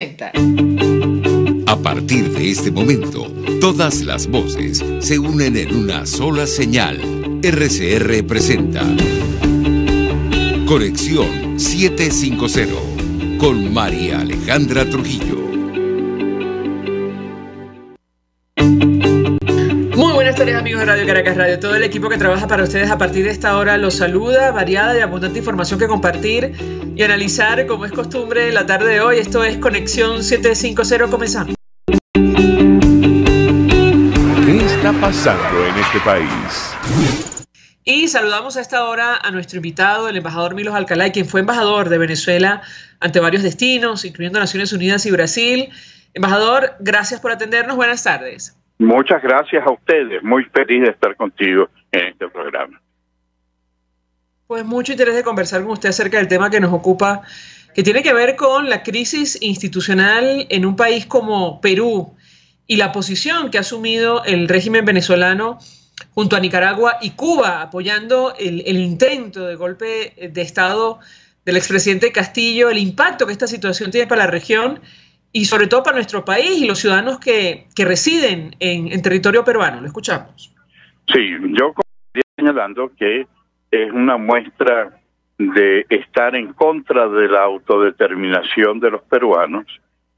A partir de este momento, todas las voces se unen en una sola señal. RCR presenta Conexión 750 con María Alejandra Trujillo. Muy buenas tardes, amigos de Radio Caracas Radio. Todo el equipo que trabaja para ustedes a partir de esta hora los saluda. Variada y abundante información que compartir y analizar, como es costumbre, la tarde de hoy. Esto es Conexión 750. Comenzamos. ¿Qué está pasando en este país? Y saludamos a esta hora a nuestro invitado, el embajador Milos Alcalay, quien fue embajador de Venezuela ante varios destinos, incluyendo Naciones Unidas y Brasil. Embajador, gracias por atendernos. Buenas tardes. Muchas gracias a ustedes. Muy feliz de estar contigo en este programa. Pues mucho interés de conversar con usted acerca del tema que nos ocupa, que tiene que ver con la crisis institucional en un país como Perú y la posición que ha asumido el régimen venezolano junto a Nicaragua y Cuba, apoyando el intento de golpe de Estado del expresidente Castillo, el impacto que esta situación tiene para la región y sobre todo para nuestro país y los ciudadanos que residen en territorio peruano. Lo escuchamos. Sí, yo comenzaría señalando que es una muestra de estar en contra de la autodeterminación de los peruanos,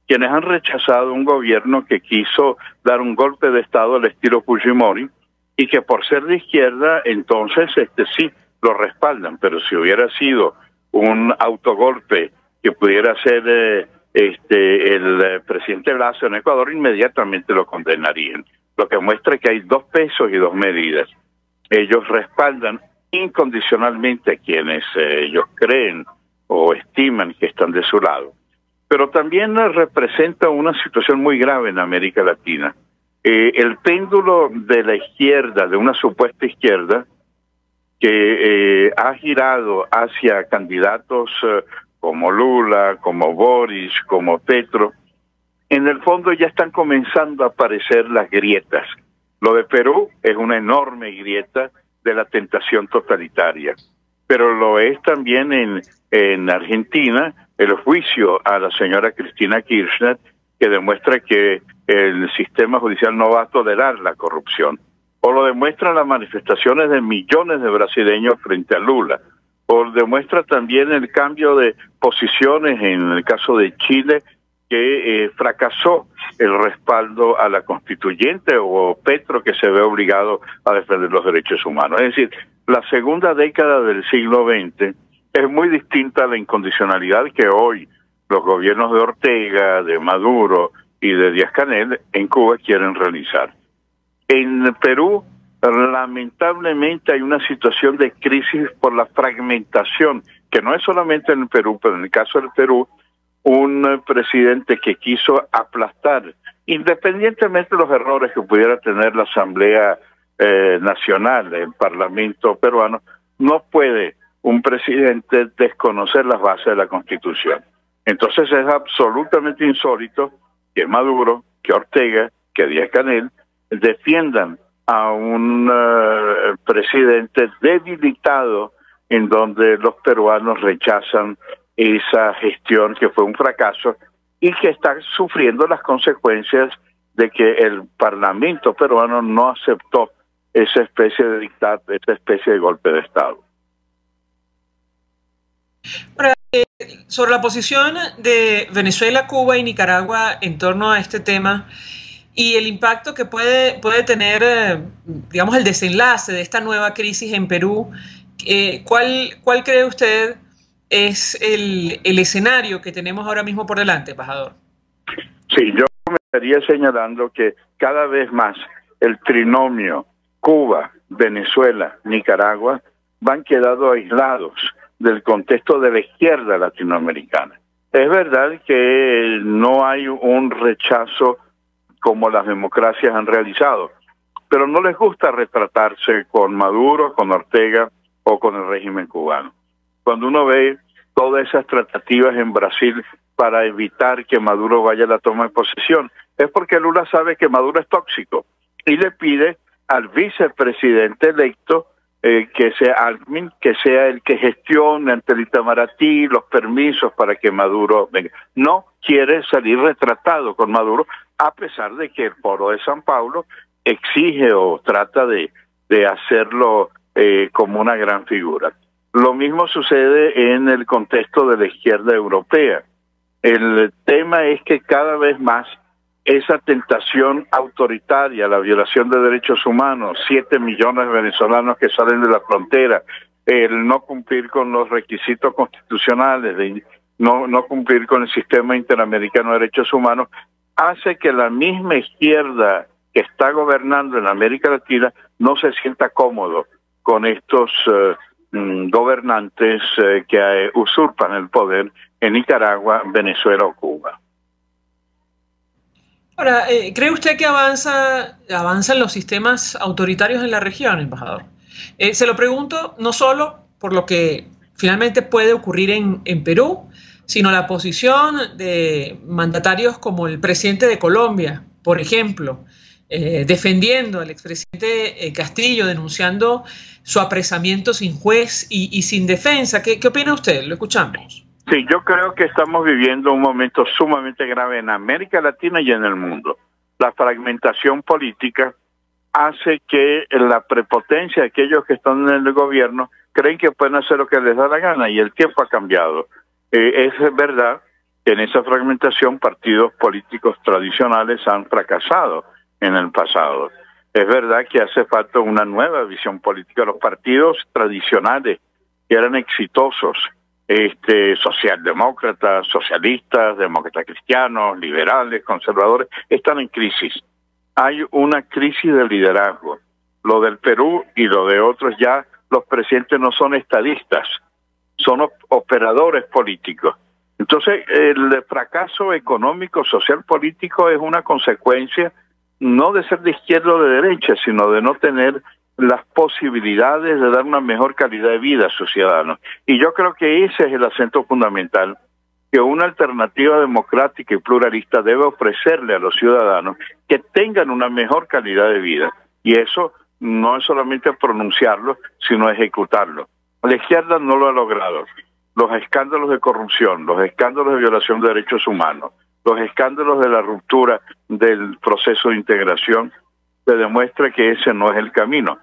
quienes han rechazado un gobierno que quiso dar un golpe de Estado al estilo Fujimori y que por ser de izquierda, entonces sí lo respaldan, pero si hubiera sido un autogolpe que pudiera ser el presidente Lasso en Ecuador, inmediatamente lo condenarían. Lo que muestra que hay dos pesos y dos medidas. Ellos respaldan incondicionalmente a quienes ellos creen o estiman que están de su lado. Pero también representa una situación muy grave en América Latina. El péndulo de la izquierda, de una supuesta izquierda, que ha girado hacia candidatos como Lula, como Boris, como Petro, en el fondo ya están comenzando a aparecer las grietas. Lo de Perú es una enorme grieta de la tentación totalitaria, pero lo es también en Argentina el juicio a la señora Cristina Kirchner, que demuestra que el sistema judicial no va a tolerar la corrupción, o lo demuestran las manifestaciones de millones de brasileños frente a Lula, o demuestra también el cambio de posiciones en el caso de Chile, que fracasó el respaldo a la constituyente, o Petro, que se ve obligado a defender los derechos humanos. Es decir, la segunda década del siglo XX es muy distinta a la incondicionalidad que hoy los gobiernos de Ortega, de Maduro y de Díaz-Canel en Cuba quieren realizar. En Perú, lamentablemente hay una situación de crisis por la fragmentación, que no es solamente en el Perú, pero en el caso del Perú, un presidente que quiso aplastar, independientemente de los errores que pudiera tener la Asamblea Nacional, el Parlamento peruano, no puede un presidente desconocer las bases de la Constitución. Entonces es absolutamente insólito que Maduro, que Ortega, que Díaz-Canel defiendan a un presidente debilitado, en donde los peruanos rechazan esa gestión que fue un fracaso y que está sufriendo las consecuencias de que el Parlamento peruano no aceptó esa especie de dictado, esa especie de golpe de Estado. Sobre la posición de Venezuela, Cuba y Nicaragua en torno a este tema y el impacto que puede tener, digamos, el desenlace de esta nueva crisis en Perú, ¿cuál cree usted es el escenario que tenemos ahora mismo por delante, embajador? Sí, yo me estaría señalando que cada vez más el trinomio Cuba, Venezuela, Nicaragua van quedando aislados del contexto de la izquierda latinoamericana. Es verdad que no hay un rechazo como las democracias han realizado, pero no les gusta retratarse con Maduro, con Ortega o con el régimen cubano. Cuando uno ve todas esas tratativas en Brasil para evitar que Maduro vaya a la toma de posesión, es porque Lula sabe que Maduro es tóxico y le pide al vicepresidente electo que sea Alckmin, que sea el que gestione ante el Itamaraty los permisos para que Maduro venga. No quiere salir retratado con Maduro, a pesar de que el Foro de San Paulo exige o trata de hacerlo como una gran figura. Lo mismo sucede en el contexto de la izquierda europea. El tema es que cada vez más esa tentación autoritaria, la violación de derechos humanos, 7 millones de venezolanos que salen de la frontera, el no cumplir con los requisitos constitucionales, no cumplir con el sistema interamericano de derechos humanos, hace que la misma izquierda que está gobernando en América Latina no se sienta cómodo con estos gobernantes que usurpan el poder en Nicaragua, Venezuela o Cuba. Ahora, ¿cree usted que avanzan los sistemas autoritarios en la región, embajador? Se lo pregunto no solo por lo que finalmente puede ocurrir en Perú, sino la posición de mandatarios como el presidente de Colombia, por ejemplo, defendiendo al expresidente Castillo, denunciando su apresamiento sin juez y sin defensa. ¿Qué opina usted? Lo escuchamos. Sí, yo creo que estamos viviendo un momento sumamente grave en América Latina y en el mundo. La fragmentación política hace que la prepotencia de aquellos que están en el gobierno creen que pueden hacer lo que les da la gana y el tiempo ha cambiado. Es verdad que en esa fragmentación partidos políticos tradicionales han fracasado en el pasado. Es verdad que hace falta una nueva visión política. Los partidos tradicionales que eran exitosos, socialdemócratas, socialistas, demócratas cristianos, liberales, conservadores, están en crisis. Hay una crisis de liderazgo. Lo del Perú y lo de otros, ya los presidentes no son estadistas, son operadores políticos. Entonces, el fracaso económico, social, político es una consecuencia no de ser de izquierda o de derecha, sino de no tener las posibilidades de dar una mejor calidad de vida a sus ciudadanos. Y yo creo que ese es el acento fundamental que una alternativa democrática y pluralista debe ofrecerle a los ciudadanos, que tengan una mejor calidad de vida. Y eso no es solamente pronunciarlo, sino ejecutarlo. La izquierda no lo ha logrado. Los escándalos de corrupción, los escándalos de violación de derechos humanos, los escándalos de la ruptura del proceso de integración, se demuestra que ese no es el camino.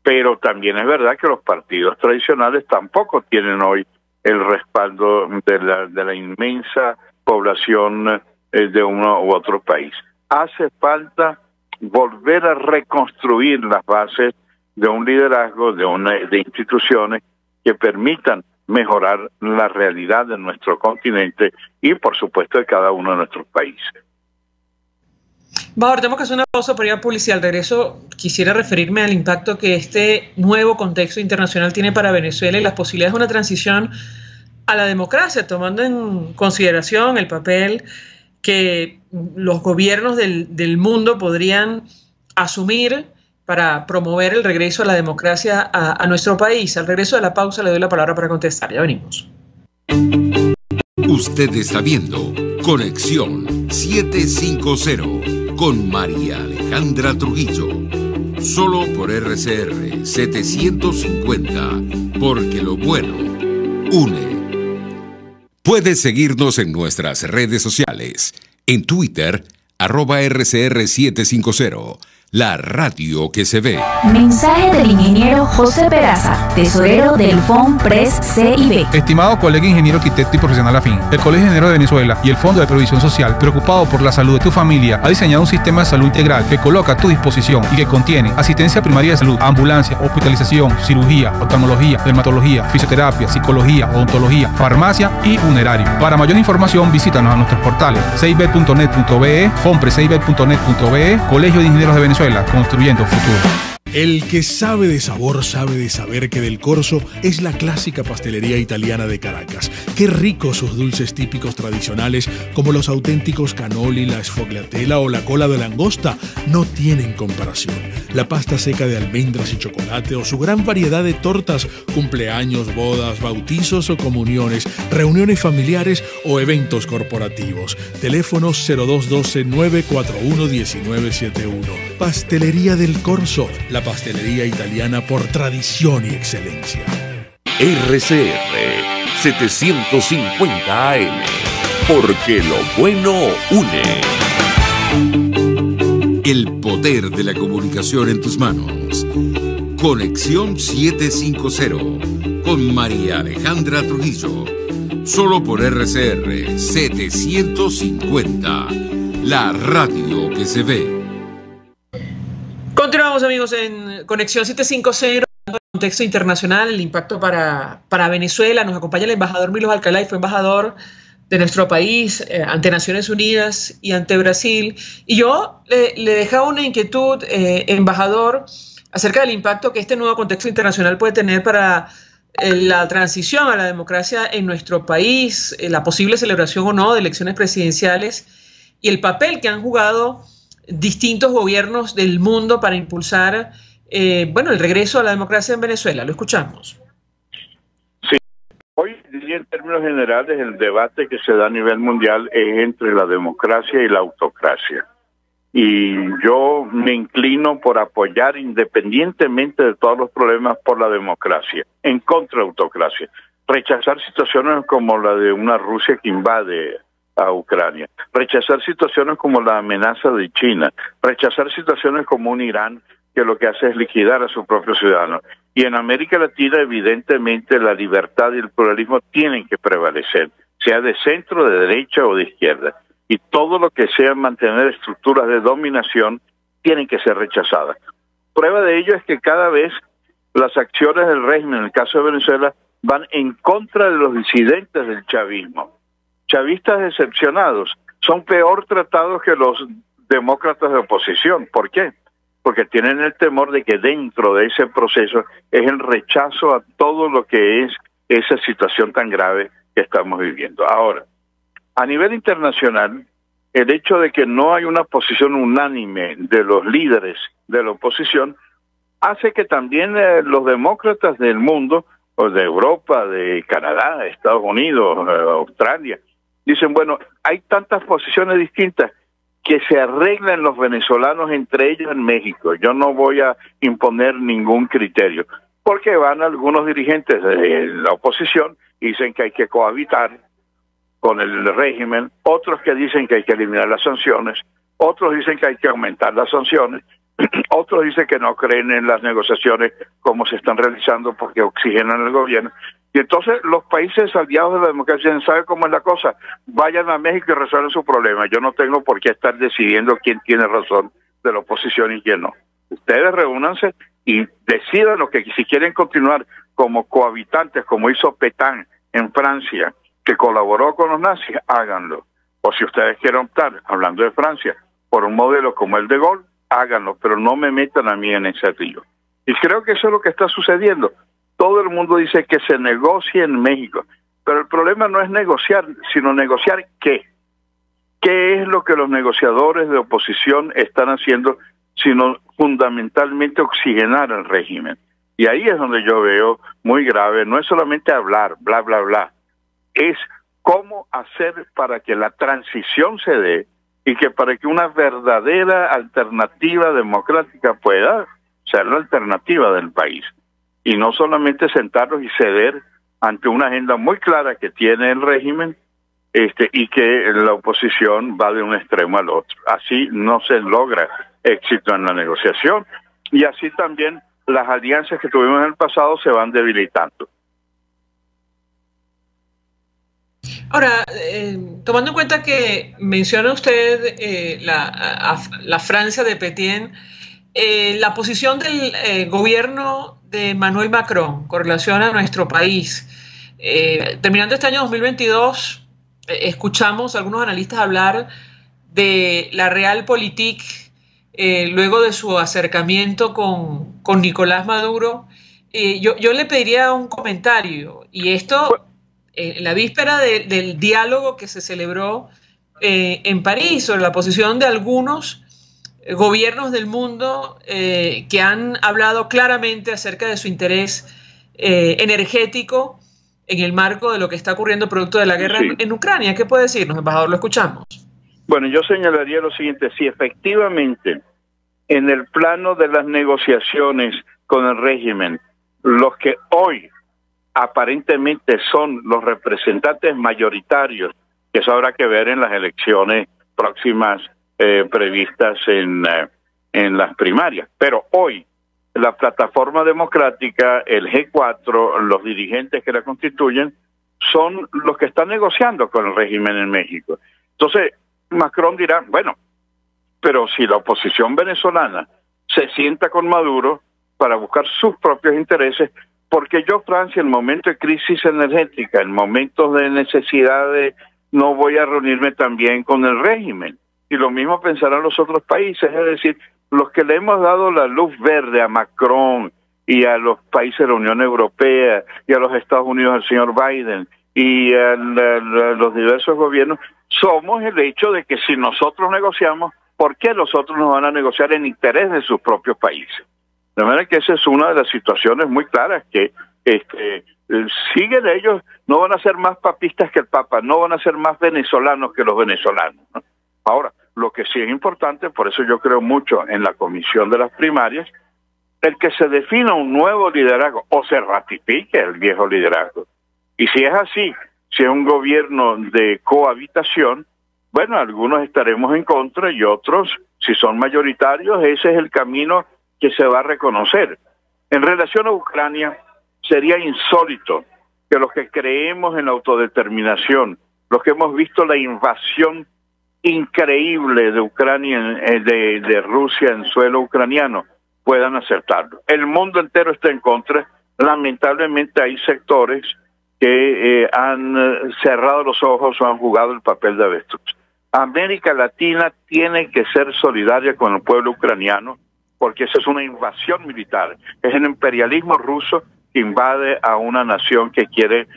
Pero también es verdad que los partidos tradicionales tampoco tienen hoy el respaldo de la inmensa población de uno u otro país. Hace falta volver a reconstruir las bases de un liderazgo, de instituciones que permitan mejorar la realidad de nuestro continente y, por supuesto, de cada uno de nuestros países. Embajador, tenemos que hacer una pausa para ir a publicidad. Al regreso quisiera referirme al impacto que este nuevo contexto internacional tiene para Venezuela y las posibilidades de una transición a la democracia, tomando en consideración el papel que los gobiernos del mundo podrían asumir para promover el regreso a la democracia a nuestro país. Al regreso de la pausa le doy la palabra para contestar. Ya venimos. Usted está viendo Conexión 750 con María Alejandra Trujillo. Solo por RCR 750, porque lo bueno une. Puedes seguirnos en nuestras redes sociales. En Twitter, @RCR750. La radio que se ve. Mensaje del ingeniero José Peraza, tesorero del FONPRES CIB. Estimado colega ingeniero arquitecto y profesional afín, el Colegio de Ingenieros de Venezuela y el Fondo de Previsión Social, preocupado por la salud de tu familia, ha diseñado un sistema de salud integral que coloca a tu disposición y que contiene asistencia primaria de salud, ambulancia, hospitalización, cirugía, oftalmología, dermatología, fisioterapia, psicología, odontología, farmacia y funerario. Para mayor información, visítanos a nuestros portales cib.net.be, fonprescib.net.be, Colegio de Ingenieros de Venezuela, construyendo futuro. El que sabe de sabor sabe de saber que Del Corso es la clásica pastelería italiana de Caracas. Qué ricos sus dulces típicos tradicionales, como los auténticos cannoli, la sfogliatella o la cola de langosta, no tienen comparación. La pasta seca de almendras y chocolate o su gran variedad de tortas, cumpleaños, bodas, bautizos o comuniones, reuniones familiares o eventos corporativos. Teléfonos 0212-941-1971. Pastelería del Corso, la pastelería italiana por tradición y excelencia. RCR 750 AM, porque lo bueno une. El poder de la comunicación en tus manos. Conexión 750 con María Alejandra Trujillo. Solo por RCR 750, la radio que se ve. Continuamos, amigos, en Conexión 750, contexto internacional, el impacto para Venezuela. Nos acompaña el embajador Milos Alcalá, y fue embajador de nuestro país ante Naciones Unidas y ante Brasil. Y yo le dejaba una inquietud, embajador, acerca del impacto que este nuevo contexto internacional puede tener para la transición a la democracia en nuestro país, la posible celebración o no de elecciones presidenciales y el papel que han jugado distintos gobiernos del mundo para impulsar el regreso a la democracia en Venezuela. Lo escuchamos. Sí, hoy diría en términos generales el debate que se da a nivel mundial es entre la democracia y la autocracia. Y yo me inclino por apoyar, independientemente de todos los problemas, por la democracia, en contra de la autocracia. Rechazar situaciones como la de una Rusia que invade a Ucrania, rechazar situaciones como la amenaza de China, rechazar situaciones como un Irán que lo que hace es liquidar a sus propios ciudadanos. Y en América Latina, evidentemente, la libertad y el pluralismo tienen que prevalecer, sea de centro, de derecha o de izquierda. Y todo lo que sea mantener estructuras de dominación tienen que ser rechazadas. Prueba de ello es que cada vez las acciones del régimen, en el caso de Venezuela, van en contra de los disidentes del chavismo. Chavistas decepcionados son peor tratados que los demócratas de oposición. ¿Por qué? Porque tienen el temor de que dentro de ese proceso es el rechazo a todo lo que es esa situación tan grave que estamos viviendo. Ahora, a nivel internacional, el hecho de que no hay una posición unánime de los líderes de la oposición hace que también los demócratas del mundo, o de Europa, de Canadá, Estados Unidos, Australia, dicen, bueno, hay tantas posiciones distintas que se arreglan los venezolanos entre ellos en México. Yo no voy a imponer ningún criterio, porque van algunos dirigentes de la oposición y dicen que hay que cohabitar con el régimen, otros que dicen que hay que eliminar las sanciones, otros dicen que hay que aumentar las sanciones, otros dicen que no creen en las negociaciones como se están realizando porque oxigenan el gobierno. Y entonces los países aliados de la democracia dicen, ¿sabe cómo es la cosa? Vayan a México y resuelvan su problema. Yo no tengo por qué estar decidiendo quién tiene razón de la oposición y quién no. Ustedes reúnanse y decidan lo que, si quieren continuar como cohabitantes, como hizo Pétain en Francia, que colaboró con los nazis, háganlo. O si ustedes quieren optar, hablando de Francia, por un modelo como el de Gaulle, háganlo, pero no me metan a mí en ese río. Y creo que eso es lo que está sucediendo. Todo el mundo dice que se negocie en México, pero el problema no es negociar, sino negociar qué. ¿Qué es lo que los negociadores de oposición están haciendo, sino fundamentalmente oxigenar el régimen? Y ahí es donde yo veo muy grave, no es solamente hablar, bla, bla, bla, es cómo hacer para que la transición se dé y que para que una verdadera alternativa democrática pueda ser la alternativa del país. Y no solamente sentarnos y ceder ante una agenda muy clara que tiene el régimen y que la oposición va de un extremo al otro. Así no se logra éxito en la negociación y así también las alianzas que tuvimos en el pasado se van debilitando. Ahora, tomando en cuenta que menciona usted la Francia de Pétain, la posición del gobierno de Manuel Macron con relación a nuestro país, terminando este año 2022, escuchamos a algunos analistas hablar de la Realpolitik luego de su acercamiento con Nicolás Maduro. Yo le pediría un comentario, y esto en la víspera del diálogo que se celebró en París sobre la posición de algunos gobiernos del mundo que han hablado claramente acerca de su interés energético en el marco de lo que está ocurriendo producto de la guerra en Ucrania. ¿Qué puede decirnos, embajador? Lo escuchamos. Bueno, yo señalaría lo siguiente: si efectivamente en el plano de las negociaciones con el régimen, los que hoy aparentemente son los representantes mayoritarios, que eso habrá que ver en las elecciones próximas previstas en las primarias. Pero hoy la plataforma democrática, el G4, los dirigentes que la constituyen, son los que están negociando con el régimen en México. Entonces, Macron dirá, bueno, pero si la oposición venezolana se sienta con Maduro para buscar sus propios intereses, porque yo, Francia, en momentos de crisis energética, en momentos de necesidad no voy a reunirme también con el régimen. Y lo mismo pensarán los otros países, es decir, los que le hemos dado la luz verde a Macron y a los países de la Unión Europea y a los Estados Unidos, al señor Biden y a los diversos gobiernos, somos el hecho de que si nosotros negociamos, ¿por qué los otros nos van a negociar en interés de sus propios países? De manera que esa es una de las situaciones muy claras que siguen ellos, no van a ser más papistas que el Papa, no van a ser más venezolanos que los venezolanos, ¿no? Ahora, lo que sí es importante, por eso yo creo mucho en la comisión de las primarias, el que se defina un nuevo liderazgo o se ratifique el viejo liderazgo. Y si es así, si es un gobierno de cohabitación, bueno, algunos estaremos en contra y otros, si son mayoritarios, ese es el camino que se va a reconocer. En relación a Ucrania, sería insólito que los que creemos en la autodeterminación, los que hemos visto la invasión increíble de Ucrania, de Rusia en suelo ucraniano, puedan aceptarlo. El mundo entero está en contra. Lamentablemente hay sectores que han cerrado los ojos o han jugado el papel de avestruz. América Latina tiene que ser solidaria con el pueblo ucraniano, porque esa es una invasión militar. Es el imperialismo ruso que invade a una nación que quiere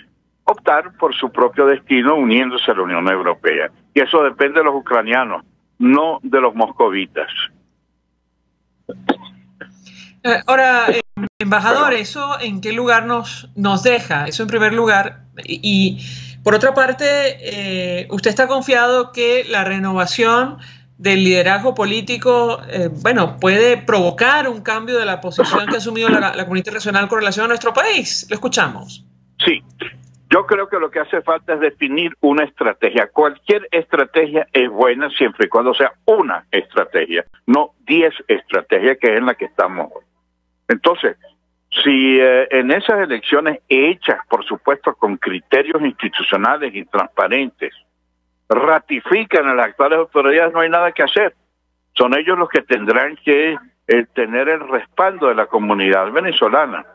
optar por su propio destino uniéndose a la Unión Europea. Y eso depende de los ucranianos, no de los moscovitas. Ahora, embajador, ¿eso en qué lugar nos deja? Eso en primer lugar. Y por otra parte, usted está confiado que la renovación del liderazgo político, puede provocar un cambio de la posición que ha asumido la comunidad internacional con relación a nuestro país. Lo escuchamos. Sí. Yo creo que lo que hace falta es definir una estrategia. Cualquier estrategia es buena siempre y cuando sea una estrategia, no 10 estrategias, que es en la que estamos hoy. Entonces, si en esas elecciones hechas, por supuesto, con criterios institucionales y transparentes, ratifican a las actuales autoridades, no hay nada que hacer. Son ellos los que tendrán que tener el respaldo de la comunidad venezolana,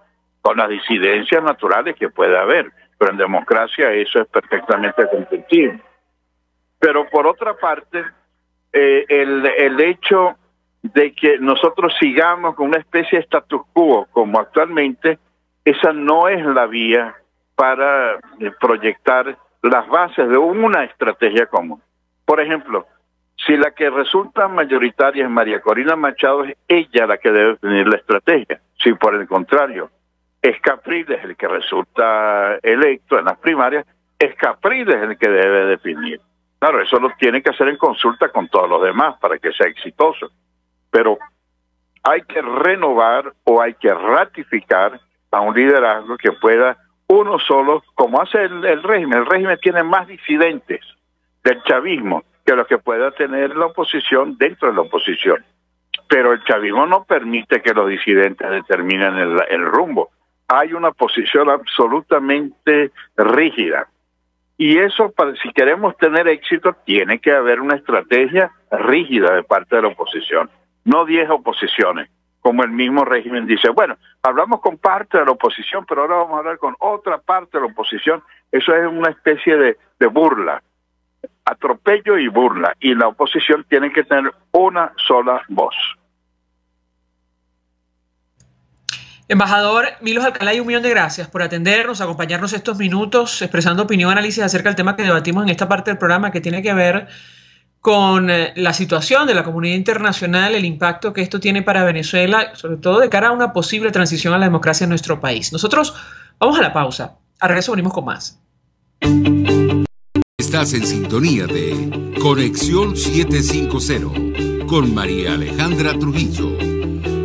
con las disidencias naturales que puede haber. Pero en democracia eso es perfectamente comprensible. Pero por otra parte, el hecho de que nosotros sigamos con una especie de status quo como actualmente, esa no es la vía para proyectar las bases de una estrategia común. Por ejemplo, si la que resulta mayoritaria es María Corina Machado, es ella la que debe definir la estrategia. Si por el contrario es Capriles el que resulta electo en las primarias, es Capriles el que debe definir. Claro, eso lo tiene que hacer en consulta con todos los demás para que sea exitoso. Pero hay que renovar o hay que ratificar a un liderazgo que pueda uno solo, como hace el régimen. El régimen tiene más disidentes del chavismo que los que pueda tener la oposición dentro de la oposición. Pero el chavismo no permite que los disidentes determinen el rumbo. Hay una posición absolutamente rígida. Y eso, si queremos tener éxito, tiene que haber una estrategia rígida de parte de la oposición. No 10 oposiciones, como el mismo régimen dice. Bueno, hablamos con parte de la oposición, pero ahora vamos a hablar con otra parte de la oposición. Eso es una especie de burla, atropello y burla. Y la oposición tiene que tener una sola voz. Embajador Milos Alcalá, un millón de gracias por atendernos, acompañarnos estos minutos, expresando opinión, análisis acerca del tema que debatimos en esta parte del programa, que tiene que ver con la situación de la comunidad internacional, el impacto que esto tiene para Venezuela, sobre todo de cara a una posible transición a la democracia en nuestro país. Nosotros vamos a la pausa. Al regreso venimos con más. Estás en sintonía de Conexión 750 con María Alejandra Trujillo.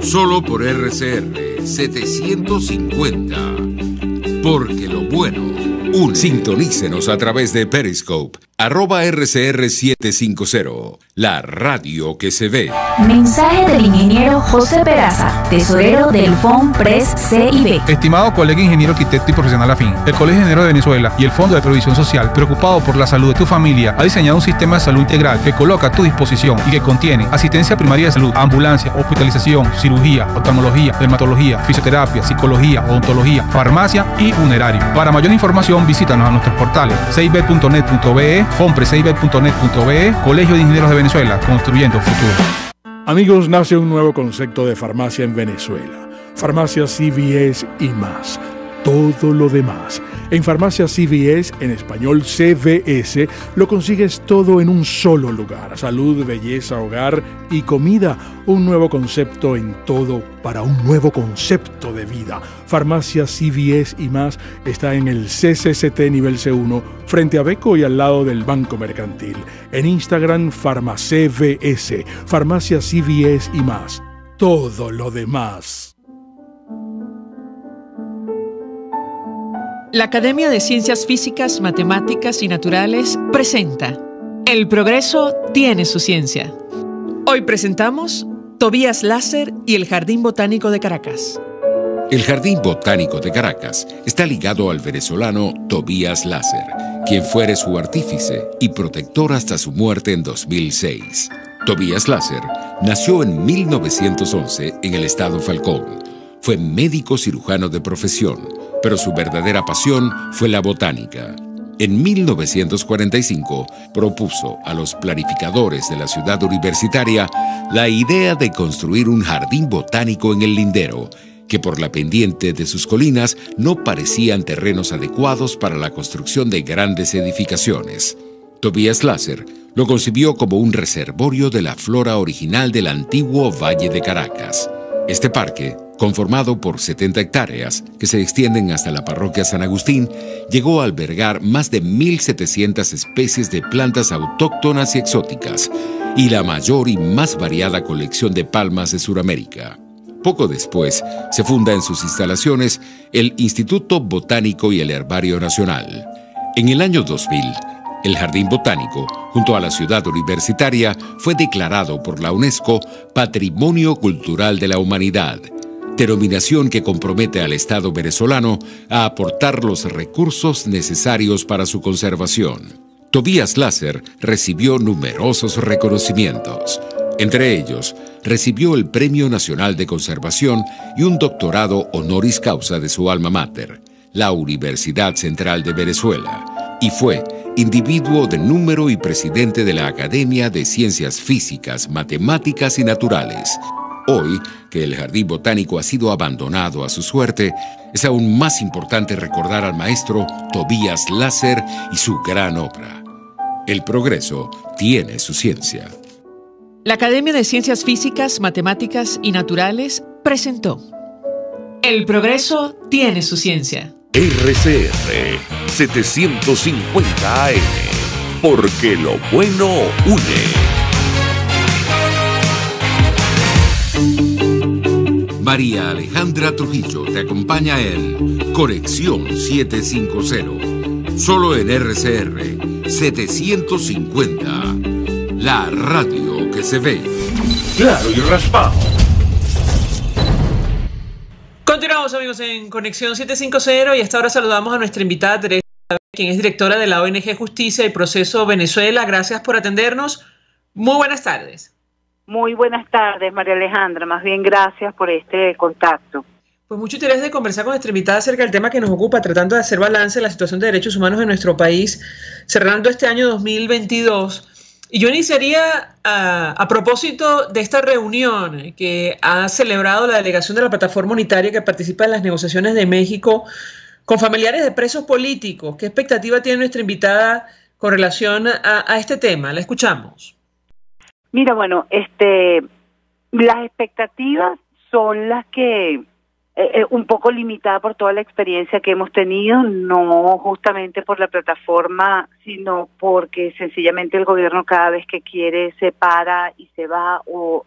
Solo por RCR 750. Porque lo bueno une. Sintonícenos a través de Periscope, @RCR750. La radio que se ve. Mensaje del ingeniero José Peraza, tesorero del FONPRES CIB. Estimado colega ingeniero arquitecto y profesional afín, el Colegio de Ingenieros de Venezuela y el Fondo de Previsión Social, preocupado por la salud de tu familia, ha diseñado un sistema de salud integral que coloca a tu disposición y que contiene asistencia primaria de salud, ambulancia, hospitalización, cirugía, oftalmología, dermatología, fisioterapia, psicología, odontología, farmacia y funerario. Para mayor información, visítanos a nuestros portales cib.net.be, fonprescib.net.be, Colegio de Ingenieros de Venezuela, construyendo futuro. Amigos, nace un nuevo concepto de farmacia en Venezuela. Farmacia CVS y más. Todo lo demás. En Farmacia CVS, en español CVS, lo consigues todo en un solo lugar. Salud, belleza, hogar y comida. Un nuevo concepto en todo para un nuevo concepto de vida. Farmacia CVS y más está en el CCCT nivel C1, frente a Beco y al lado del Banco Mercantil. En Instagram, FarmaCVS. Farmacia CVS y más. Todo lo demás. La Academia de Ciencias Físicas, Matemáticas y Naturales presenta El progreso tiene su ciencia. Hoy presentamos Tobías Láser y el Jardín Botánico de Caracas. El Jardín Botánico de Caracas está ligado al venezolano Tobías Láser, quien fuera su artífice y protector hasta su muerte en 2006. Tobías Láser nació en 1911 en el estado Falcón. Fue médico cirujano de profesión, pero su verdadera pasión fue la botánica. En 1945 propuso a los planificadores de la ciudad universitaria la idea de construir un jardín botánico en el Lindero, que por la pendiente de sus colinas no parecían terrenos adecuados para la construcción de grandes edificaciones. Tobías Láser lo concibió como un reservorio de la flora original del antiguo Valle de Caracas. Este parque, conformado por 70 hectáreas que se extienden hasta la parroquia San Agustín, llegó a albergar más de 1.700 especies de plantas autóctonas y exóticas y la mayor y más variada colección de palmas de Sudamérica. Poco después, se funda en sus instalaciones el Instituto Botánico y el Herbario Nacional. En el año 2000, el Jardín Botánico, junto a la ciudad universitaria, fue declarado por la UNESCO Patrimonio Cultural de la Humanidad, denominación que compromete al Estado venezolano a aportar los recursos necesarios para su conservación. Tobías Láser recibió numerosos reconocimientos. Entre ellos, recibió el Premio Nacional de Conservación y un doctorado honoris causa de su alma mater, la Universidad Central de Venezuela, y fue individuo de número y presidente de la Academia de Ciencias Físicas, Matemáticas y Naturales. Hoy, que el Jardín Botánico ha sido abandonado a su suerte, es aún más importante recordar al maestro Tobías Láser y su gran obra. El progreso tiene su ciencia. La Academia de Ciencias Físicas, Matemáticas y Naturales presentó El progreso tiene su ciencia. RCR 750 AM. Porque lo bueno une. María Alejandra Trujillo te acompaña en Conexión 750. Solo en RCR 750. La radio que se ve. Claro y raspado. Continuamos, amigos, en Conexión 750 y hasta ahora saludamos a nuestra invitada Teresa, quien es directora de la ONG Justicia y Proceso Venezuela. Gracias por atendernos. Muy buenas tardes. Muy buenas tardes, María Alejandra. Más bien, gracias por este contacto. Pues mucho interés de conversar con nuestra invitada acerca del tema que nos ocupa, tratando de hacer balance de la situación de derechos humanos en nuestro país, cerrando este año 2022. Y yo iniciaría a propósito de esta reunión que ha celebrado la delegación de la Plataforma Unitaria que participa en las negociaciones de México con familiares de presos políticos. ¿Qué expectativa tiene nuestra invitada con relación a este tema? La escuchamos. Mira, bueno, las expectativas son las que un poco limitada por toda la experiencia que hemos tenido, no justamente por la plataforma, sino porque sencillamente el gobierno cada vez que quiere se para y se va o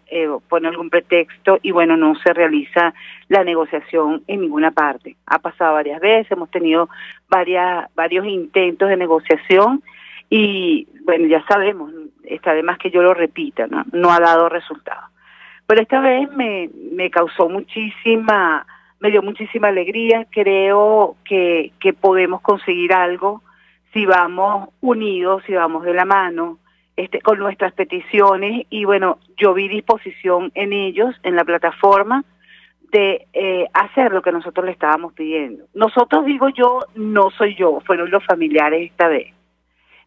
pone algún pretexto y bueno, no se realiza la negociación en ninguna parte. Ha pasado varias veces, hemos tenido varios intentos de negociación y bueno, ya sabemos, está de más que yo lo repita, no ha dado resultado. Pero esta vez me dio muchísima alegría. Creo que podemos conseguir algo si vamos unidos, si vamos de la mano, con nuestras peticiones. Y bueno, yo vi disposición en ellos, en la plataforma, de hacer lo que nosotros le estábamos pidiendo. Nosotros, digo yo, no soy yo, fueron los familiares esta vez.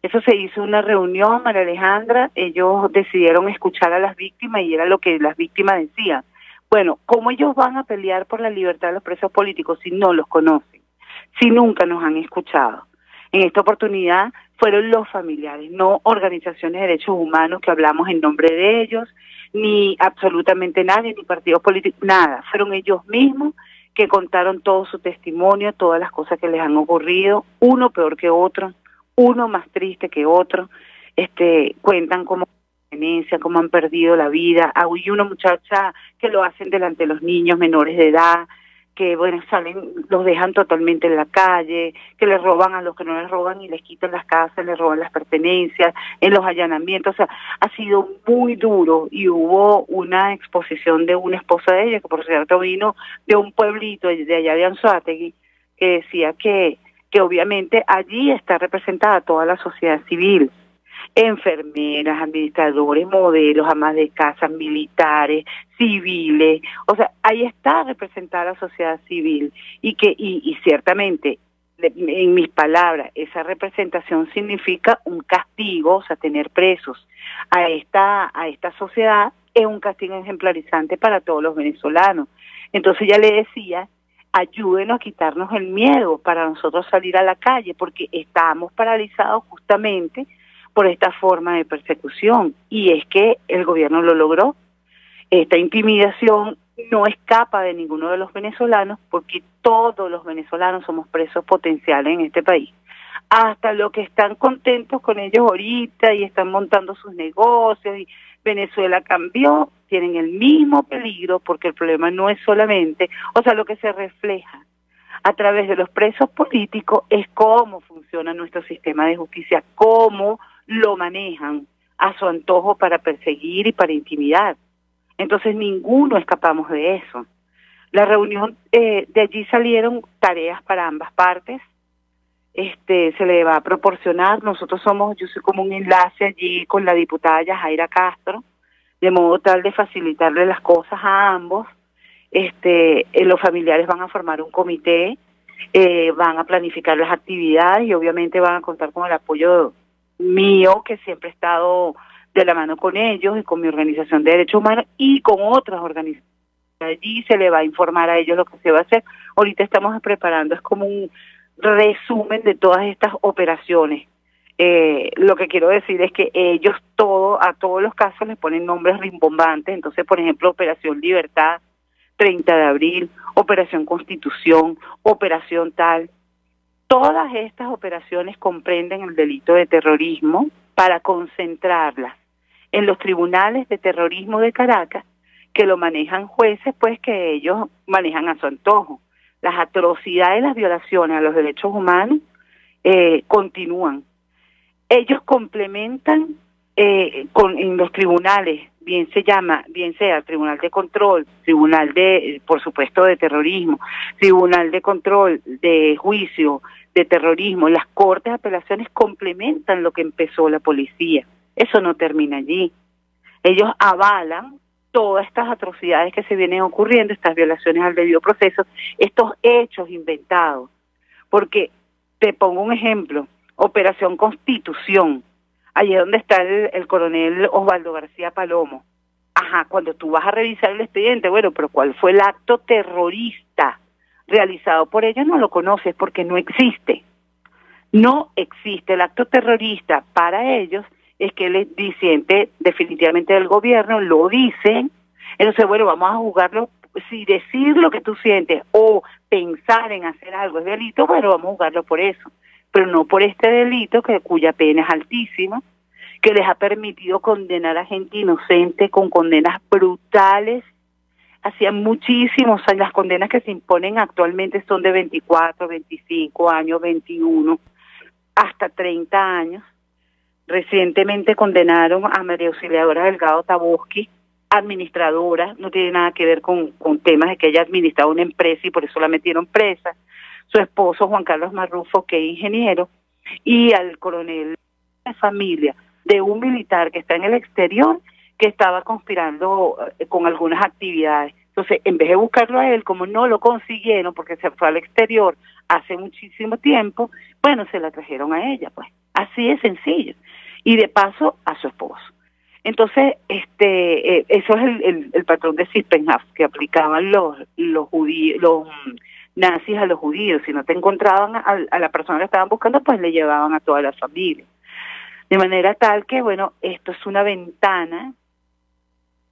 Eso se hizo una reunión, María Alejandra, ellos decidieron escuchar a las víctimas y era lo que las víctimas decían. Bueno, ¿cómo ellos van a pelear por la libertad de los presos políticos si no los conocen? Si nunca nos han escuchado. En esta oportunidad fueron los familiares, no organizaciones de derechos humanos que hablamos en nombre de ellos, ni absolutamente nadie, ni partidos políticos, nada. Fueron ellos mismos que contaron todo su testimonio, todas las cosas que les han ocurrido, uno peor que otro, uno más triste que otro. Cuentan cómo han perdido la vida. Hay una muchacha que lo hacen delante de los niños menores de edad, que bueno, los dejan totalmente en la calle, que les roban a los que no les roban y les quitan las casas, les roban las pertenencias, en los allanamientos. O sea, ha sido muy duro y hubo una exposición de una esposa de ella, que por cierto vino de un pueblito de allá de Anzoátegui, que decía que obviamente allí está representada toda la sociedad civil, enfermeras, administradores, modelos, amas de casa, militares, civiles, o sea, ahí está representada la sociedad civil y ciertamente, en mis palabras, esa representación significa un castigo, o sea, tener presos a esta sociedad es un castigo ejemplarizante para todos los venezolanos. Entonces ya le decía, ayúdenos a quitarnos el miedo para nosotros salir a la calle, porque estamos paralizados justamente por esta forma de persecución, y es que el gobierno lo logró. Esta intimidación no escapa de ninguno de los venezolanos, porque todos los venezolanos somos presos potenciales en este país. Hasta los que están contentos con ellos ahorita y están montando sus negocios y Venezuela cambió, tienen el mismo peligro, porque el problema no es solamente, o sea, lo que se refleja a través de los presos políticos es cómo funciona nuestro sistema de justicia, cómo lo manejan a su antojo para perseguir y para intimidar. Entonces ninguno escapamos de eso. La reunión, de allí salieron tareas para ambas partes. Se le va a proporcionar, yo soy como un enlace allí con la diputada Yajaira Castro, de modo tal de facilitarle las cosas a ambos. Los familiares van a formar un comité, van a planificar las actividades y obviamente van a contar con el apoyo mío, que siempre he estado de la mano con ellos y con mi organización de derechos humanos y con otras organizaciones. Allí se le va a informar a ellos lo que se va a hacer. Ahorita estamos preparando, es como un resumen de todas estas operaciones. Lo que quiero decir es que ellos a todos los casos les ponen nombres rimbombantes. Entonces, por ejemplo, Operación Libertad, 30 de abril, Operación Constitución, Operación tal. Todas estas operaciones comprenden el delito de terrorismo para concentrarlas en los tribunales de terrorismo de Caracas, que lo manejan jueces, pues que ellos manejan a su antojo. Las atrocidades, las violaciones a los derechos humanos continúan. Ellos complementan en los tribunales, bien sea Tribunal de Control, Tribunal por supuesto, de Terrorismo, Tribunal de Control de Juicio de Terrorismo, las Cortes de Apelaciones complementan lo que empezó la policía. Eso no termina allí. Ellos avalan todas estas atrocidades que se vienen ocurriendo, estas violaciones al debido proceso, estos hechos inventados. Porque, te pongo un ejemplo, Operación Constitución, allí es donde está el coronel Osvaldo García Palomo. Ajá, cuando tú vas a revisar el expediente, bueno, pero ¿cuál fue el acto terrorista realizado por ellos? No lo conoces porque no existe. No existe el acto terrorista para ellos, es que él es disidente definitivamente del gobierno, lo dicen. Entonces, bueno, vamos a juzgarlo si decir lo que tú sientes o pensar en hacer algo es delito, bueno, vamos a juzgarlo por eso, pero no por este delito cuya pena es altísima, que les ha permitido condenar a gente inocente con condenas brutales. Hacían muchísimos años, las condenas que se imponen actualmente son de 24, 25 años, 21, hasta 30 años. Recientemente condenaron a María Auxiliadora Delgado Taboski, administradora, no tiene nada que ver con temas de que ella administraba una empresa y por eso la metieron presa. Su esposo Juan Carlos Marrufo, que es ingeniero, y al coronel de familia de un militar que está en el exterior, que estaba conspirando con algunas actividades. Entonces, en vez de buscarlo a él, como no lo consiguieron porque se fue al exterior hace muchísimo tiempo, bueno, se la trajeron a ella, pues. Así de sencillo. Y de paso, a su esposo. Entonces, eso es el patrón de Sippenhaft que aplicaban los judíos, los nazis a los judíos. Si no te encontraban a la persona que estaban buscando, pues le llevaban a toda la familia. De manera tal que, bueno, esto es una ventana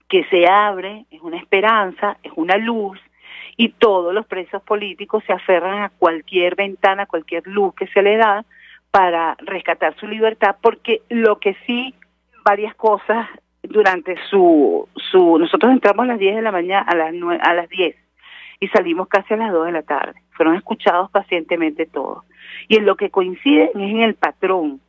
que se abre, es una esperanza, es una luz, y todos los presos políticos se aferran a cualquier ventana, a cualquier luz que se le da para rescatar su libertad, porque lo que sí, varias cosas durante nosotros entramos a las 10 de la mañana, a las 10, y salimos casi a las 2 de la tarde. Fueron escuchados pacientemente todos. Y en lo que coinciden es en el patrón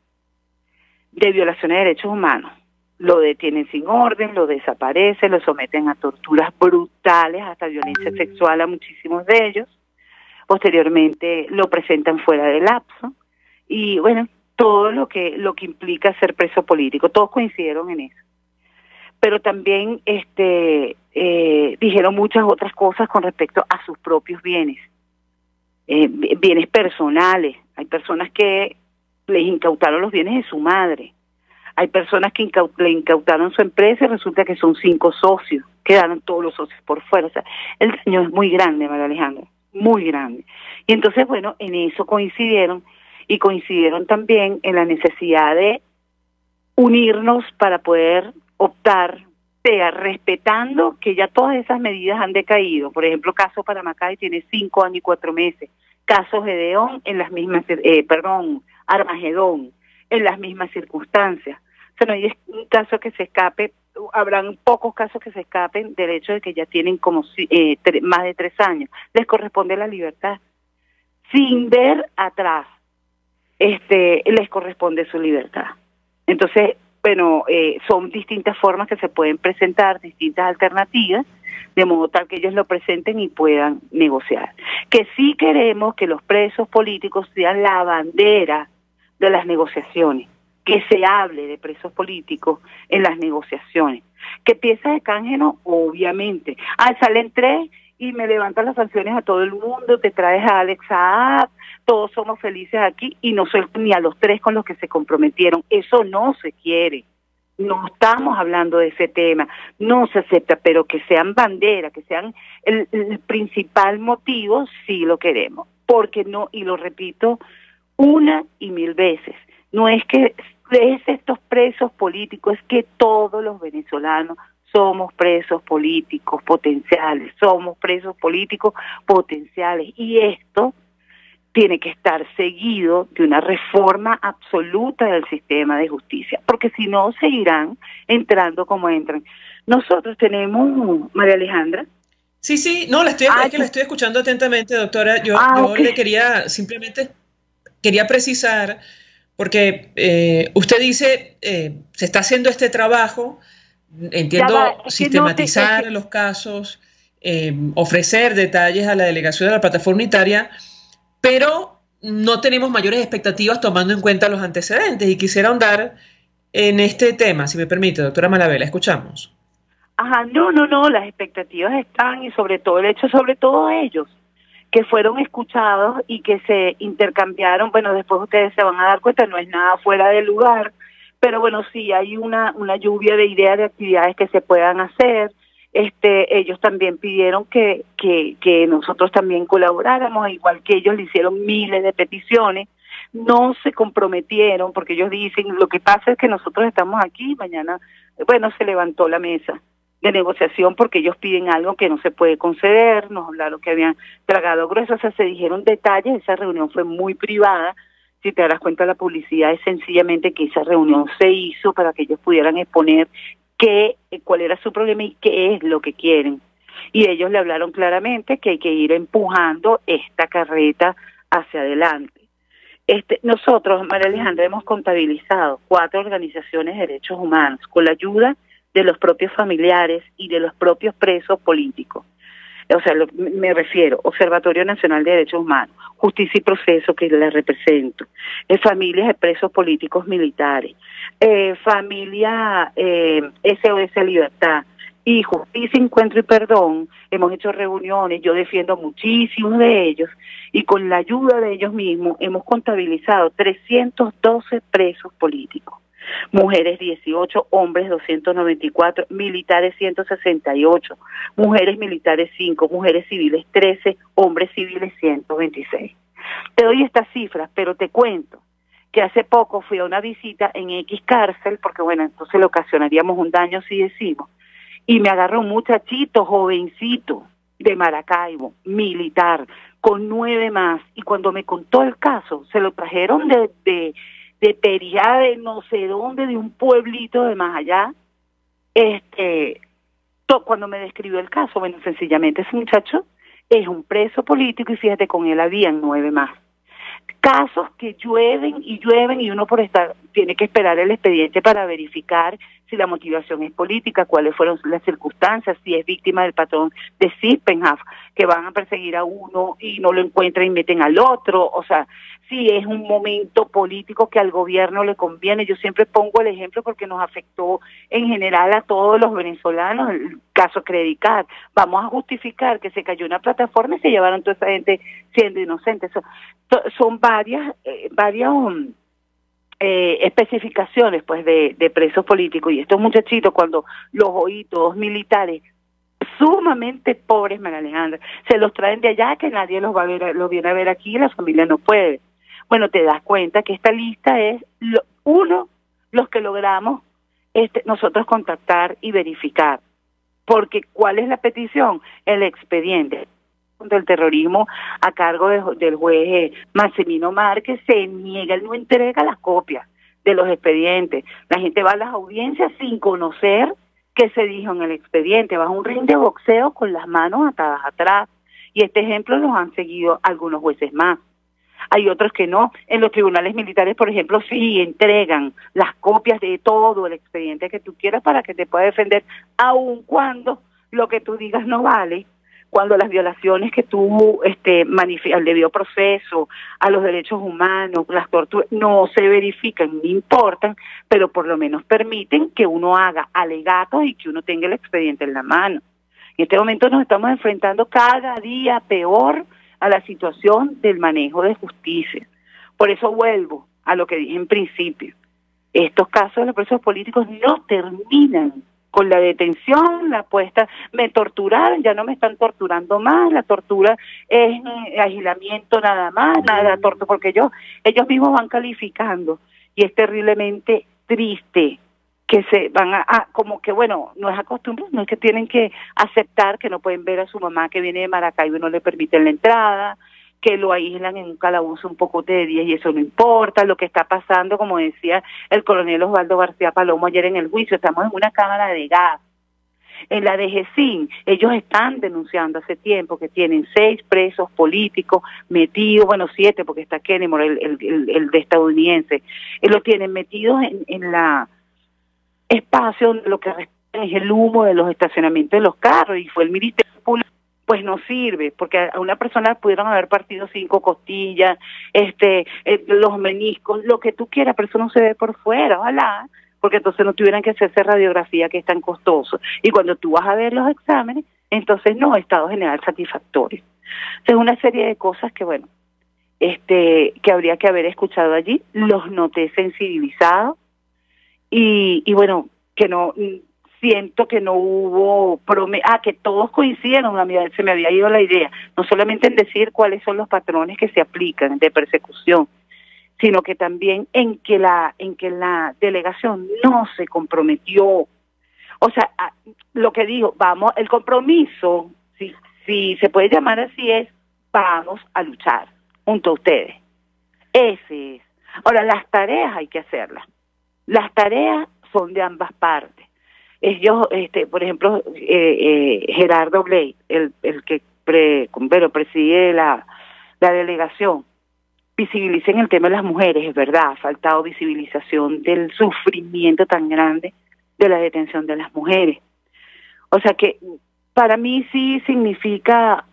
de violaciones de derechos humanos. Lo detienen sin orden, lo desaparecen, lo someten a torturas brutales, hasta violencia sexual a muchísimos de ellos. Posteriormente lo presentan fuera del lapso. Y bueno, todo lo que implica ser preso político. Todos coincidieron en eso. Pero también dijeron muchas otras cosas con respecto a sus propios bienes. Bienes personales. Hay personas que les incautaron los bienes de su madre. Hay personas que le incautaron su empresa y resulta que son 5 socios. Quedaron todos los socios por fuera. O sea, el daño es muy grande, María Alejandra, muy grande. Y entonces, bueno, en eso coincidieron, y coincidieron también en la necesidad de unirnos para poder optar, respetando que ya todas esas medidas han decaído. Por ejemplo, caso Paramacay tiene 5 años y 4 meses. Caso Gedeón en las mismas, Armagedón, en las mismas circunstancias. O sea, no hay un caso que se escape, habrán pocos casos que se escapen del hecho de que ya tienen como más de 3 años. Les corresponde la libertad. Sin ver atrás, les corresponde su libertad. Entonces, bueno, son distintas formas que se pueden presentar, distintas alternativas, de modo tal que ellos lo presenten y puedan negociar. Que sí queremos que los presos políticos sean la bandera de las negociaciones, que se hable de presos políticos en las negociaciones. Que piezas de cángeno, obviamente. Salen 3 y me levantan las sanciones a todo el mundo, te traes a Alex Saab, todos somos felices aquí y no soy ni a los 3 con los que se comprometieron. Eso no se quiere. No estamos hablando de ese tema, no se acepta, pero que sean bandera, que sean el principal motivo, sí lo queremos. Porque no, y lo repito una y mil veces, no es que es estos presos políticos, es que todos los venezolanos somos presos políticos potenciales, somos presos políticos potenciales, y esto tiene que estar seguido de una reforma absoluta del sistema de justicia, porque si no seguirán entrando como entran. Nosotros tenemos, María Alejandra. Sí, no, la estoy escuchando atentamente, doctora. Yo okay. le quería precisar, porque usted dice, se está haciendo este trabajo, entiendo, sistematizar los casos, ofrecer detalles a la delegación de la plataforma unitaria, pero no tenemos mayores expectativas tomando en cuenta los antecedentes, y quisiera ahondar en este tema, si me permite, doctora Malabé, escuchamos. No, las expectativas están, y sobre todo sobre todo ellos, que fueron escuchados y que se intercambiaron. Bueno, después ustedes se van a dar cuenta, no es nada fuera de lugar, pero bueno, sí hay una lluvia de ideas, de actividades que se puedan hacer. Ellos también pidieron que nosotros también colaboráramos, igual que ellos le hicieron miles de peticiones. No se comprometieron, porque ellos dicen, lo que pasa es que nosotros estamos aquí, mañana, bueno, se levantó la mesa. de negociación porque ellos piden algo que no se puede conceder, nos hablaron que habían tragado grueso, o sea, se dijeron detalles, esa reunión fue muy privada. Si te darás cuenta, la publicidad es sencillamente que esa reunión se hizo para que ellos pudieran exponer cuál era su problema y qué es lo que quieren. Y ellos le hablaron claramente que hay que ir empujando esta carreta hacia adelante. Nosotros, María Alejandra, hemos contabilizado 4 organizaciones de derechos humanos con la ayuda de los propios familiares y de los propios presos políticos. O sea, me refiero, Observatorio Nacional de Derechos Humanos, Justicia y Proceso, que la represento, familias de presos políticos militares, familia SOS Libertad y Justicia, Encuentro y Perdón. Hemos hecho reuniones, yo defiendo muchísimos de ellos, y con la ayuda de ellos mismos hemos contabilizado 312 presos políticos. Mujeres 18, hombres 294, militares 168, mujeres militares 5, mujeres civiles 13, hombres civiles 126. Te doy estas cifras, pero te cuento que hace poco fui a una visita en X cárcel, porque bueno, entonces le ocasionaríamos un daño si decimos, y me agarró un muchachito jovencito de Maracaibo, militar, con 9 más, y cuando me contó el caso, se lo trajeron de Perijá, de no sé dónde, de un pueblito de más allá. Cuando me describió el caso, bueno, sencillamente ese muchacho es un preso político y fíjate, con él habían 9 más. Casos que llueven y uno tiene que esperar el expediente para verificar si la motivación es política, cuáles fueron las circunstancias, si es víctima del patrón de Sippenhaft, que van a perseguir a uno y no lo encuentran y meten al otro, o sea, si es un momento político que al gobierno le conviene. Yo siempre pongo el ejemplo porque nos afectó en general a todos los venezolanos, el caso Credicar. Vamos a justificar que se cayó una plataforma y se llevaron toda esa gente siendo inocentes. Son varias especificaciones pues de presos políticos, y estos muchachitos, cuando los oí, todos militares sumamente pobres, María Alejandra, se los traen de allá, que nadie los va a ver, los viene a ver aquí, y la familia no puede. Bueno, te das cuenta que esta lista es los que logramos nosotros contactar y verificar, porque ¿cuál es la petición? El expediente del terrorismo a cargo del juez Maximino Márquez se niega, él no entrega las copias de los expedientes. La gente va a las audiencias sin conocer qué se dijo en el expediente, va a un ring de boxeo con las manos atadas atrás, y este ejemplo los han seguido algunos jueces más. Hay otros que no. En los tribunales militares, por ejemplo, sí entregan las copias de todo el expediente que tú quieras para que te pueda defender, aun cuando lo que tú digas no vale, cuando las violaciones que tú al debido proceso, a los derechos humanos, las torturas, no se verifican ni importan, pero por lo menos permiten que uno haga alegatos y que uno tenga el expediente en la mano. En este momento nos estamos enfrentando cada día peor a la situación del manejo de justicia. Por eso vuelvo a lo que dije en principio. Estos casos de los presos políticos no terminan con la detención, la puesta, me torturaron, ya no me están torturando más, la tortura es aislamiento nada más, nada tortura, porque ellos mismos van calificando, y es terriblemente triste que se van como que, bueno, no es acostumbrado, no es que tienen que aceptar que no pueden ver a su mamá que viene de Maracaibo y no le permiten la entrada, que lo aíslan en un calabozo un poco de días y eso no importa. Lo que está pasando, como decía el coronel Osvaldo García Palomo ayer en el juicio, estamos en una cámara de gas. En la DGCIN, ellos están denunciando hace tiempo que tienen 6 presos políticos metidos, bueno, 7 porque está Kennemore, el de estadounidense, los tienen metidos en la espacio donde lo que respetan es el humo de los estacionamientos de los carros, y fue el Ministerio Público. Pues no sirve, porque a una persona pudieron haber partido 5 costillas, los meniscos, lo que tú quieras, pero eso no se ve por fuera, ojalá, porque entonces no tuvieran que hacerse radiografía, que es tan costoso. Y cuando tú vas a ver los exámenes, entonces no, estado general satisfactorio. Es una serie de cosas que, bueno, que habría que haber escuchado allí, los noté sensibilizados, y bueno, que no... Siento que no hubo que todos coincidieron, se me había ido la idea, no solamente en decir cuáles son los patrones que se aplican de persecución, sino que también en que la delegación no se comprometió. O sea, lo que dijo, vamos, el compromiso, si se puede llamar así, es vamos a luchar junto a ustedes. Ese es. Ahora, las tareas hay que hacerlas. Las tareas son de ambas partes. Ellos, por ejemplo, Gerardo Blade, el que preside la delegación, visibilicen el tema de las mujeres, es verdad, ha faltado visibilización del sufrimiento tan grande de la detención de las mujeres. O sea que para mí sí significa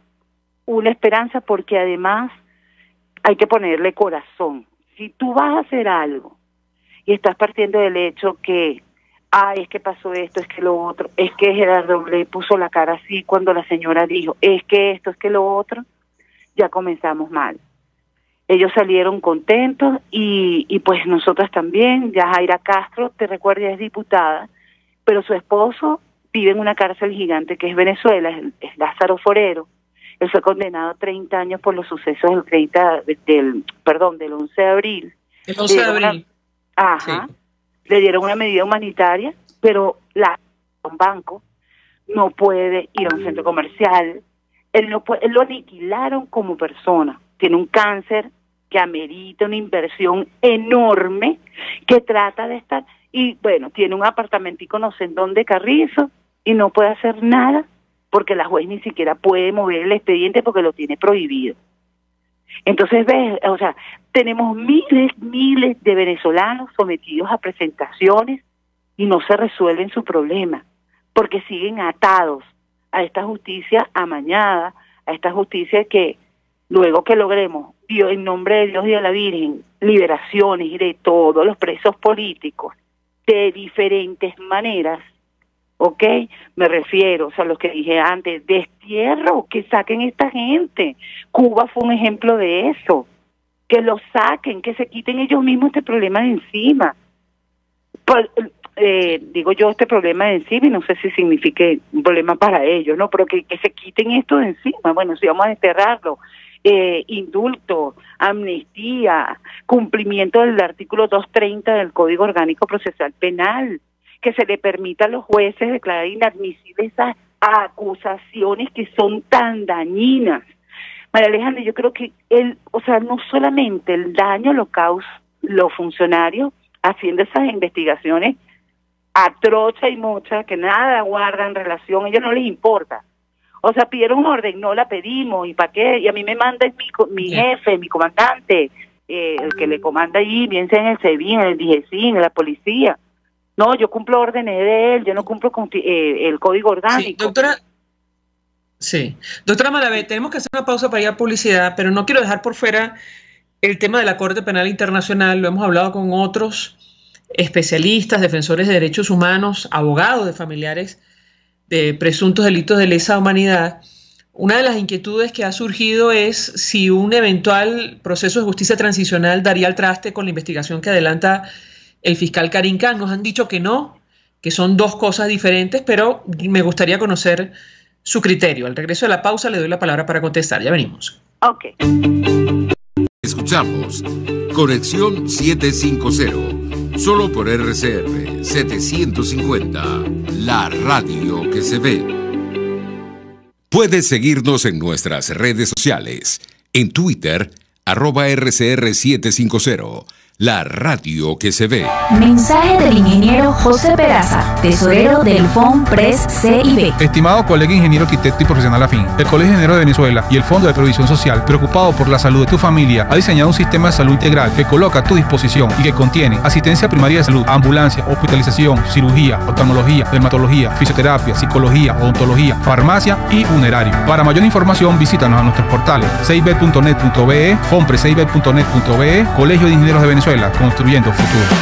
una esperanza, porque además hay que ponerle corazón. Si tú vas a hacer algo y estás partiendo del hecho que, es que pasó esto, es que lo otro, es que Gerardo le puso la cara así cuando la señora dijo, es que esto, es que lo otro, ya comenzamos mal. Ellos salieron contentos y pues nosotras también. Yajaira Castro, te recuerdo, es diputada, pero su esposo vive en una cárcel gigante que es Venezuela, es Lázaro Forero. Él fue condenado a 30 años por los sucesos del 11 de abril. El 11 de abril. Sí. Le dieron una medida humanitaria, pero un banco no puede ir a un centro comercial. Él lo aniquilaron como persona. Tiene un cáncer que amerita una inversión enorme, que trata de estar, y bueno, tiene un apartamentico no sé en dónde, Carrizo, y no puede hacer nada, porque la juez ni siquiera puede mover el expediente porque lo tiene prohibido. Entonces, ves, o sea, tenemos miles de venezolanos sometidos a presentaciones y no se resuelven su problema, porque siguen atados a esta justicia amañada, a esta justicia que luego que logremos, en nombre de Dios y de la Virgen, liberaciones de todos los presos políticos de diferentes maneras, ¿ok? Me refiero, o sea, lo que dije antes, destierro, que saquen esta gente. Cuba fue un ejemplo de eso, que lo saquen, que se quiten ellos mismos este problema de encima. Digo yo este problema de encima y no sé si signifique un problema para ellos, ¿no? Pero que se quiten esto de encima. Bueno, si vamos a desterrarlo, indulto, amnistía, cumplimiento del artículo 230 del Código Orgánico Procesal Penal, que se le permita a los jueces declarar inadmisibles esas acusaciones que son tan dañinas. María Alejandra, yo creo que no solamente el daño lo causan los funcionarios haciendo esas investigaciones a trocha y mocha, que nada guardan relación, a ellos no les importa. O sea, pidieron orden, no la pedimos, ¿y para qué? Y a mí me manda mi jefe, mi comandante, el que le comanda allí, bien sea en el SEBIN, en el DGCIN, en la policía. No, yo cumplo órdenes de él, yo no cumplo con el código orgánico. Doctora Malavé, tenemos que hacer una pausa para ir a publicidad, pero no quiero dejar por fuera el tema de la Corte Penal Internacional. Lo hemos hablado con otros especialistas, defensores de derechos humanos, abogados de familiares de presuntos delitos de lesa humanidad. Una de las inquietudes que ha surgido es si un eventual proceso de justicia transicional daría al traste con la investigación que adelanta el fiscal Karim Khan. Nos han dicho que no, que son dos cosas diferentes, pero me gustaría conocer su criterio. Al regreso de la pausa le doy la palabra para contestar. Ya venimos. Ok. Escuchamos Conexión 750, solo por RCR 750, la radio que se ve. Puedes seguirnos en nuestras redes sociales, en Twitter, @RCR750, la radio que se ve. Mensaje del ingeniero José Peraza, tesorero del FONPRES CIB. Estimado colega ingeniero arquitecto y profesional afín, el Colegio de Ingenieros de Venezuela y el Fondo de Previsión Social, preocupado por la salud de tu familia, ha diseñado un sistema de salud integral que coloca a tu disposición y que contiene asistencia primaria de salud, ambulancia, hospitalización, cirugía, oftalmología, dermatología, fisioterapia, psicología, odontología, farmacia y funerario. Para mayor información, visítanos a nuestros portales cib.net.be, fonprescib.net.be, Colegio de Ingenieros de Venezuela, construyendo futuro.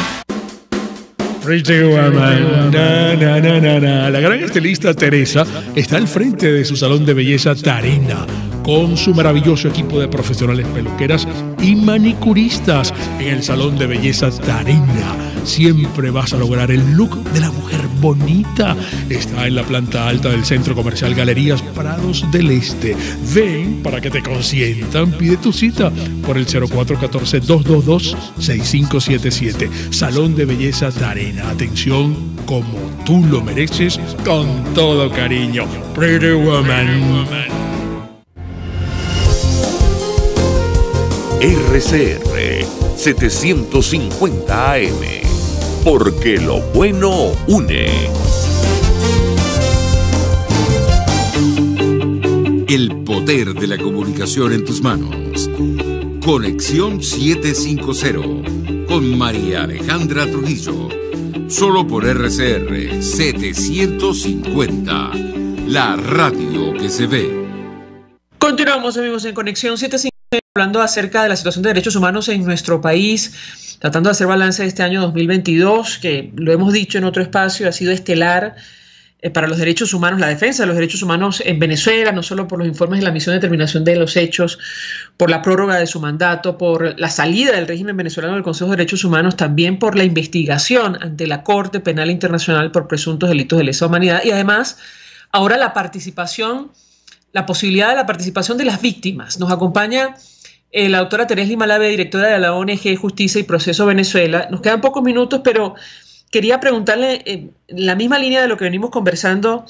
La gran estilista Teresa está al frente de su salón de belleza Tarina, con su maravilloso equipo de profesionales peluqueras y manicuristas en el salón de belleza Tarina. siempre vas a lograr el look de la mujer bonita. Está en la planta alta del Centro Comercial Galerías Prados del Este. Ven para que te consientan. Pide tu cita por el 0414-222-6577. Salón de Belleza Darena. Atención como tú lo mereces, con todo cariño. Pretty Woman. RCR 750 AM, porque lo bueno une. El poder de la comunicación en tus manos. Conexión 750 con María Alejandra Trujillo. Solo por RCR 750, la radio que se ve. Continuamos, amigos, en Conexión 750, hablando acerca de la situación de derechos humanos en nuestro país, tratando de hacer balance de este año 2022, que lo hemos dicho en otro espacio, ha sido estelar para los derechos humanos, la defensa de los derechos humanos en Venezuela, no solo por los informes de la misión de determinación de los hechos, por la prórroga de su mandato, por la salida del régimen venezolano del Consejo de Derechos Humanos, también por la investigación ante la Corte Penal Internacional por presuntos delitos de lesa humanidad, y además ahora la posibilidad de la participación de las víctimas. Nos acompaña la doctora Teresli Malave, directora de la ONG Justicia y Proceso Venezuela. Nos quedan pocos minutos, pero quería preguntarle, la misma línea de lo que venimos conversando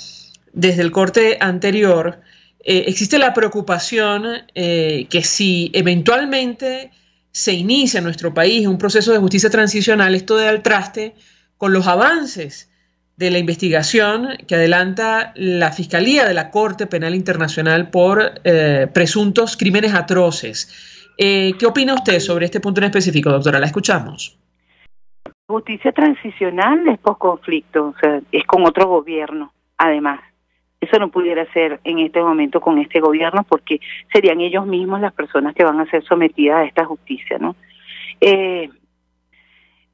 desde el corte anterior, existe la preocupación que si eventualmente se inicia en nuestro país un proceso de justicia transicional, esto dé al traste con los avances de la investigación que adelanta la Fiscalía de la Corte Penal Internacional por presuntos crímenes atroces. ¿Qué opina usted sobre este punto en específico, doctora? La escuchamos. Justicia transicional es posconflicto, o sea, es con otro gobierno, además. Eso no pudiera ser en este momento con este gobierno, porque serían ellos mismos las personas que van a ser sometidas a esta justicia, ¿no?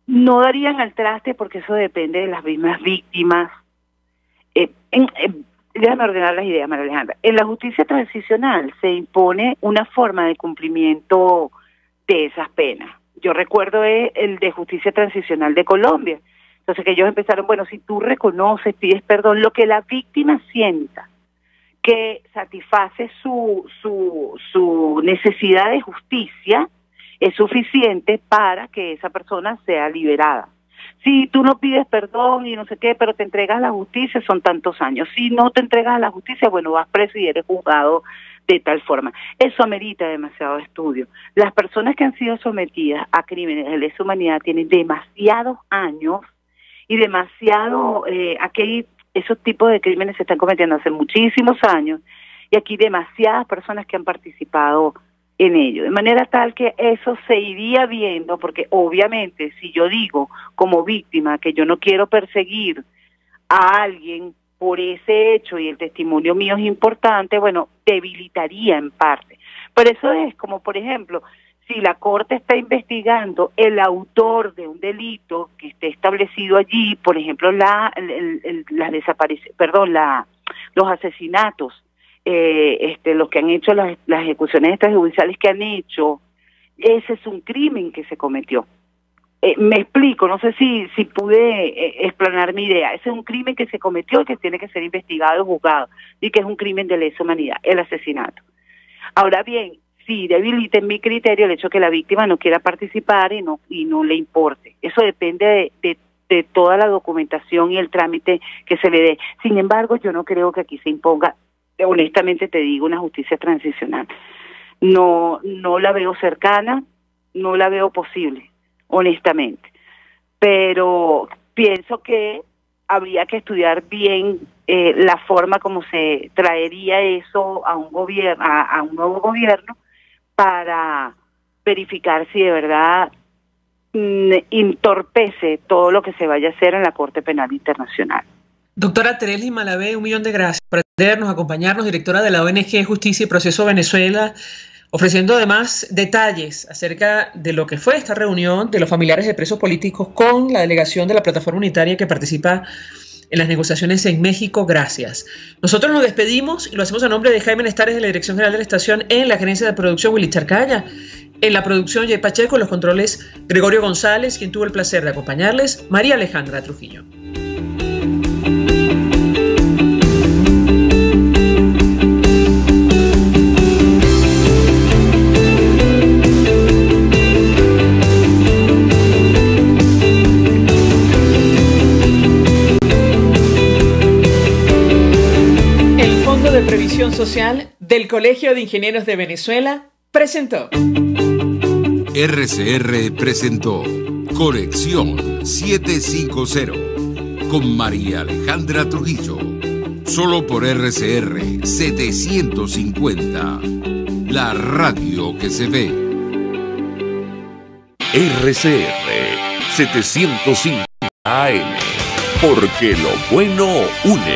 No darían al traste porque eso depende de las mismas víctimas. Déjame ordenar las ideas, María Alejandra. En la justicia transicional se impone una forma de cumplimiento de esas penas. Yo recuerdo el de justicia transicional de Colombia. Entonces que ellos empezaron, bueno, si tú reconoces, pides perdón, lo que la víctima sienta que satisface su necesidad de justicia es suficiente para que esa persona sea liberada. Si tú no pides perdón y no sé qué, pero te entregas a la justicia, son tantos años. Si no te entregas a la justicia, bueno, vas preso y eres juzgado de tal forma. Eso amerita demasiado estudio. Las personas que han sido sometidas a crímenes de lesa humanidad tienen demasiados años y esos tipos de crímenes se están cometiendo hace muchísimos años y aquí demasiadas personas que han participado en ello, de manera tal que eso se iría viendo, porque obviamente si yo digo como víctima que yo no quiero perseguir a alguien por ese hecho y el testimonio mío es importante, bueno, debilitaría en parte. Por eso es como, por ejemplo, si la Corte está investigando el autor de un delito que esté establecido allí, por ejemplo, los asesinatos, los que han hecho las ejecuciones extrajudiciales que han hecho, ese es un crimen que se cometió. Me explico, no sé si pude explanar mi idea. Ese es un crimen que se cometió y que tiene que ser investigado y juzgado, y que es un crimen de lesa humanidad, el asesinato. Ahora bien, sí debilita en mi criterio el hecho que la víctima no quiera participar y no le importe. Eso depende de toda la documentación y el trámite que se le dé. Sin embargo, yo no creo que aquí se imponga, honestamente te digo, una justicia transicional. No la veo cercana, no la veo posible, honestamente. Pero pienso que habría que estudiar bien la forma como se traería eso a un nuevo gobierno para verificar si de verdad entorpece todo lo que se vaya a hacer en la Corte Penal Internacional. Doctora Teresli Malave, 1.000.000 de gracias por atendernos, acompañarnos, directora de la ONG Justicia y Proceso Venezuela, ofreciendo además detalles acerca de lo que fue esta reunión de los familiares de presos políticos con la delegación de la Plataforma Unitaria que participa en las negociaciones en México. Gracias. Nosotros nos despedimos y lo hacemos a nombre de Jaime Nestares de la Dirección General de la Estación, en la gerencia de producción Willy Charcaya, En la producción, Jay Pacheco, en los controles, Gregorio González, quien tuvo el placer de acompañarles, María Alejandra Trujillo. El Fondo de Previsión Social del Colegio de Ingenieros de Venezuela presentó. RCR presentó Conexión 750 con María Alejandra Trujillo. Solo por RCR 750, la radio que se ve. RCR 750 AM, porque lo bueno une.